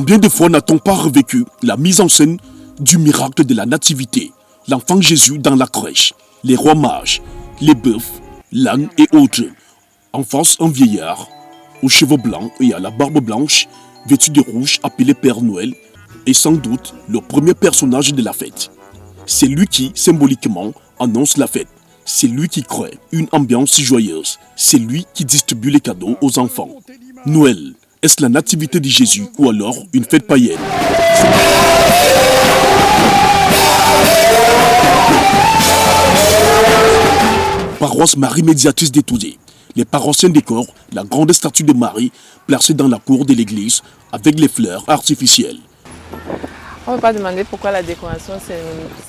Combien de fois n'a-t-on pas revécu la mise en scène du miracle de la nativité, l'enfant Jésus dans la crèche, les rois mages, les bœufs, l'âne et autres. En face, un vieillard, aux cheveux blancs et à la barbe blanche, vêtu de rouge, appelé Père Noël, est sans doute le premier personnage de la fête. C'est lui qui, symboliquement, annonce la fête. C'est lui qui crée une ambiance joyeuse. C'est lui qui distribue les cadeaux aux enfants. Noël, est-ce la nativité de Jésus ou alors une fête païenne? Paroisse Marie médiatrice d'Étoudé. Les paroissiens décorent la grande statue de Marie placée dans la cour de l'église avec les fleurs artificielles. On ne peut pas demander pourquoi la décoration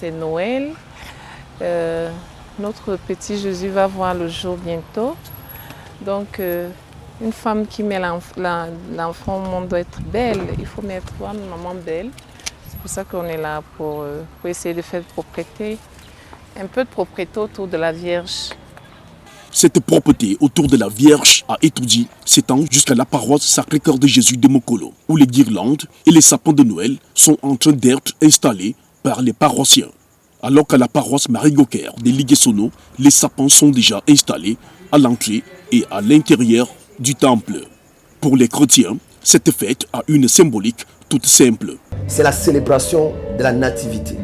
c'est Noël. Notre petit Jésus va voir le jour bientôt. Donc une femme qui met l'enfant au monde doit être belle. Il faut mettre une maman belle. C'est pour ça qu'on est là pour essayer de faire propreté. Un peu de propreté autour de la Vierge. Cette propreté autour de la Vierge à Étoudi s'étend jusqu'à la paroisse Sacré-Cœur de Jésus de Mokolo, où les guirlandes et les sapins de Noël sont en train d'être installés par les paroissiens. Alors qu'à la paroisse Marie-Gaucaire de Liguessono, les sapins sont déjà installés à l'entrée et à l'intérieur du temple. Pour les chrétiens, cette fête a une symbolique toute simple. C'est la célébration de la nativité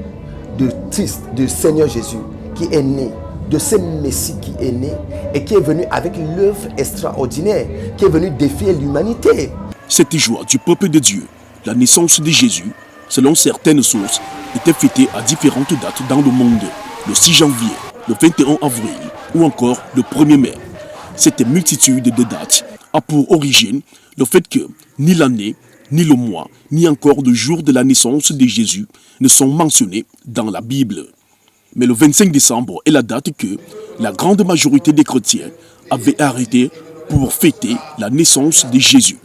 de Christ, du Seigneur Jésus, qui est né, de ce Messie qui est né et qui est venu avec l'œuvre extraordinaire, qui est venu défier l'humanité. Cette joie du peuple de Dieu, la naissance de Jésus, selon certaines sources, était fêtée à différentes dates dans le monde. Le 6 janvier, le 21 avril ou encore le 1er mai. Cette multitude de dates a pour origine le fait que ni l'année, ni le mois, ni encore le jour de la naissance de Jésus ne sont mentionnés dans la Bible. Mais le 25 décembre est la date que la grande majorité des chrétiens avaient arrêté pour fêter la naissance de Jésus.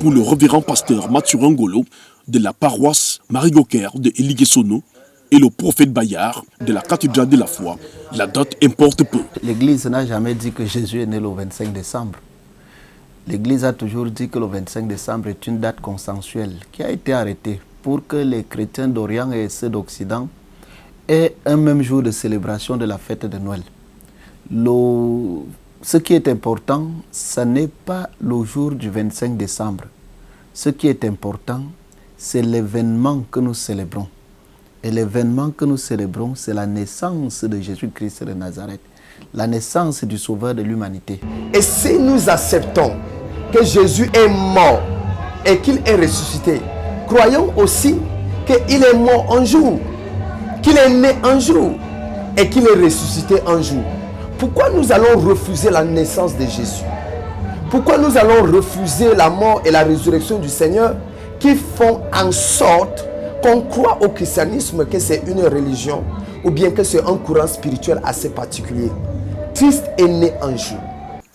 Pour le révérend pasteur Mathurin Ngolo de la paroisse Marie-Gaucaire de Liguessono et le prophète Bayard de la cathédrale de la foi, la date importe peu. L'Église n'a jamais dit que Jésus est né le 25 décembre. L'Église a toujours dit que le 25 décembre est une date consensuelle qui a été arrêtée pour que les chrétiens d'Orient et ceux d'Occident aient un même jour de célébration de la fête de Noël. Ce qui est important, ce n'est pas le jour du 25 décembre. Ce qui est important, c'est l'événement que nous célébrons. Et l'événement que nous célébrons, c'est la naissance de Jésus-Christ de Nazareth, la naissance du Sauveur de l'humanité. Et si nous acceptons que Jésus est mort et qu'il est ressuscité, croyons aussi qu'il est mort un jour, qu'il est né un jour et qu'il est ressuscité un jour. Pourquoi nous allons refuser la naissance de Jésus? Pourquoi nous allons refuser la mort et la résurrection du Seigneur qui font en sorte qu'on croit au christianisme que c'est une religion ou bien que c'est un courant spirituel assez particulier? Christ est né un jour.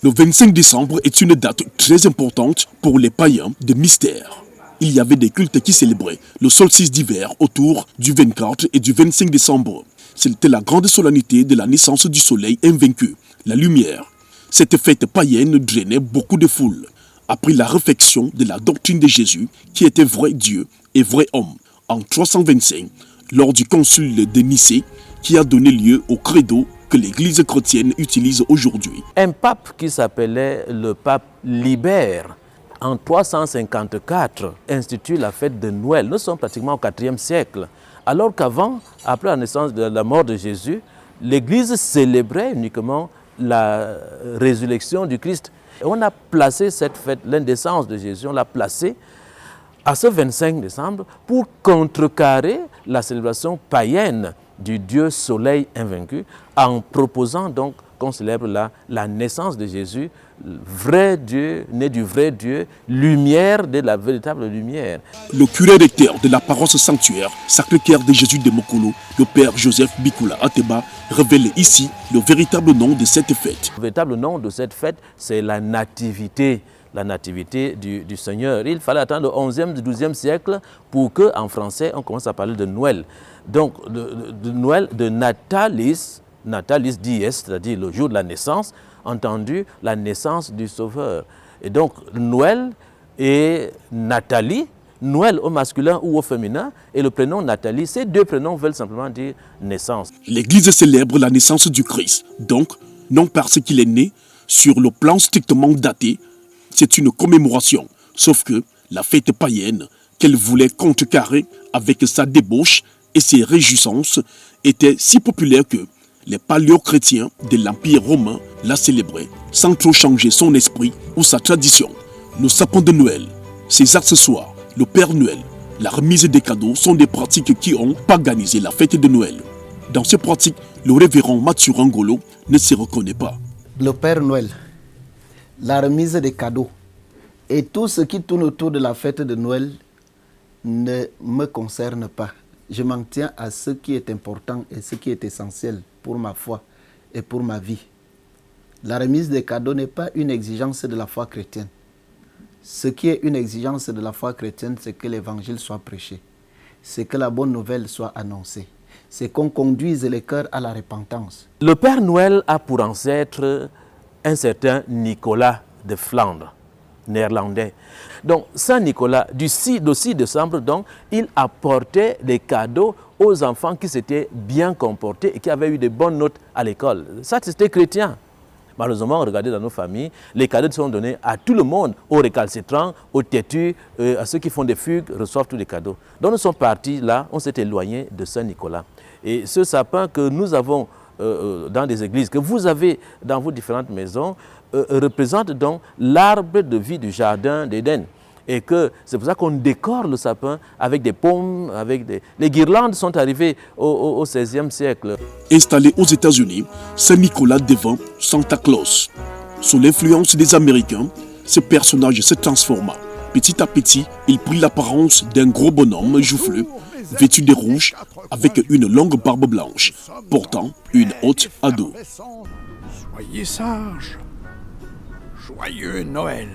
Le 25 décembre est une date très importante pour les païens de mystère. Il y avait des cultes qui célébraient le solstice d'hiver autour du 24 et du 25 décembre. C'était la grande solennité de la naissance du soleil invaincu, la lumière. Cette fête païenne drainait beaucoup de foules. Après la réflexion de la doctrine de Jésus, qui était vrai Dieu et vrai homme, en 325, lors du concile de Nicée, qui a donné lieu au credo que l'Église chrétienne utilise aujourd'hui. Un pape qui s'appelait le pape Libère, en 354, institue la fête de Noël. Nous sommes pratiquement au IVe siècle. Alors qu'avant, après la naissance de la mort de Jésus, l'Église célébrait uniquement la résurrection du Christ. Et on a placé cette fête, l'indécence de Jésus, on l'a placée à ce 25 décembre pour contrecarrer la célébration païenne du Dieu soleil invaincu, en proposant donc qu'on célèbre la naissance de Jésus, vrai Dieu, né du vrai Dieu, lumière de la véritable lumière. Le curé recteur de la paroisse sanctuaire Sacré-Cœur de Jésus de Mokolo, le père Joseph Bikoula Ateba, révèle ici le véritable nom de cette fête. Le véritable nom de cette fête, c'est la nativité du Seigneur. Il fallait attendre le 11e, le 12e siècle pour qu'en français, on commence à parler de Noël. Donc, de Noël, de Natalis dies, c'est-à-dire le jour de la naissance, entendu la naissance du Sauveur. Et donc, Noël et Nathalie Noël au masculin ou au féminin et le prénom Nathalie. Ces deux prénoms veulent simplement dire naissance. L'Église célèbre la naissance du Christ, donc non parce qu'il est né sur le plan strictement daté, c'est une commémoration, sauf que la fête païenne qu'elle voulait contrecarrer avec sa débauche et ses réjouissances était si populaire que les paléochrétiens de l'Empire romain la célébraient sans trop changer son esprit ou sa tradition. Le sapin de Noël, ses accessoires, le Père Noël, la remise des cadeaux sont des pratiques qui ont paganisé la fête de Noël. Dans ces pratiques, le révérend Mathurin Ngolo ne se reconnaît pas. Le Père Noël, la remise des cadeaux et tout ce qui tourne autour de la fête de Noël ne me concerne pas. Je m'en tiens à ce qui est important et ce qui est essentiel pour ma foi et pour ma vie. La remise des cadeaux n'est pas une exigence de la foi chrétienne. Ce qui est une exigence de la foi chrétienne, c'est que l'évangile soit prêché, c'est que la bonne nouvelle soit annoncée, c'est qu'on conduise les cœurs à la repentance. Le Père Noël a pour ancêtre un certain Nicolas de Flandre, néerlandais. Donc, Saint Nicolas, le 6 décembre, donc, il apportait des cadeaux aux enfants qui s'étaient bien comportés et qui avaient eu de bonnes notes à l'école. Ça, c'était chrétien. Malheureusement, regardez dans nos familles, les cadeaux sont donnés à tout le monde, aux récalcitrants, aux têtus, à ceux qui font des fugues, reçoivent tous les cadeaux. Donc, nous sommes partis là, on s'est éloigné de Saint-Nicolas. Et ce sapin que nous avons dans des églises, que vous avez dans vos différentes maisons, représente donc l'arbre de vie du jardin d'Éden. Et que c'est pour ça qu'on décore le sapin avec des pommes, avec des... Les guirlandes sont arrivées au XVIe siècle. Installé aux États-Unis, Saint-Nicolas devint Santa Claus. Sous l'influence des Américains, ce personnage se transforma. Petit à petit, il prit l'apparence d'un gros bonhomme joufflu, vêtu de rouge, avec une longue barbe blanche, portant une haute à dos. Soyez sages. Joyeux Noël.